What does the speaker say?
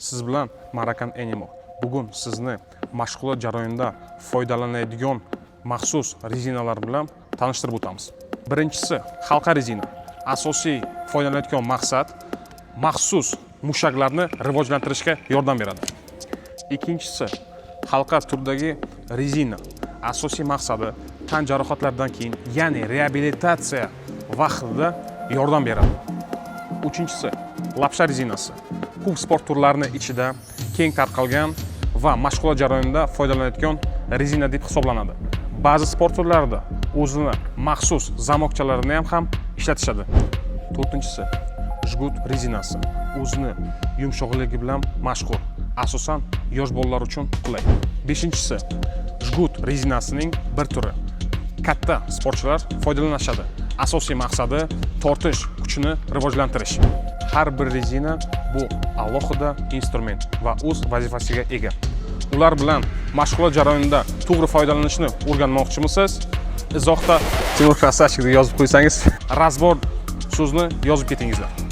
Siz bilan Marakan Animal. Bugun sizni mashg'ulot jarayonida foydalanadigan maxsus rezinalar bilan tanishtirib o'tamiz. Birinchisi halqa rezina. Asosiy foydalanadigan maqsad maxsus mushaklarni rivojlantirishga yordam beradi. Ikkinchisi halqa turdagi rezina. Asosiy maqsadi tan jarohatlaridan keyin, ya'ni reabilitatsiya vaqtida yordam beradi. Uchinchisi lapsha rezinasi. Ko'p sport turlarining ichida keng tarqalgan va mashg'ulot jarayonida foydalanadigan rezina deb hisoblanadi. Ba'zi sport turlarida o'zini maxsus zamokchalarini ham ishlatishadi. To'rtinchisi jgut rezinasi. O'zini yumshoqligi bilan mashhur. Asosan yosh bolalar uchun qulay. Beshinchisi jgut rezinasining bir turi. Katta sportchilar foydalanishadi. Asosiy maqsadi tortish kuchini rivojlantirish. Har bir rezina bu alohida instrument va o'z vazifasiga ega. Ular bilan mashg'ulot jarayonida to'g'ri foydalanishni o'rganmoqchimisiz? Izohda Timur Krasavchik deb yozib qo'ysangiz, razbor so'zni yozib ketingizlar.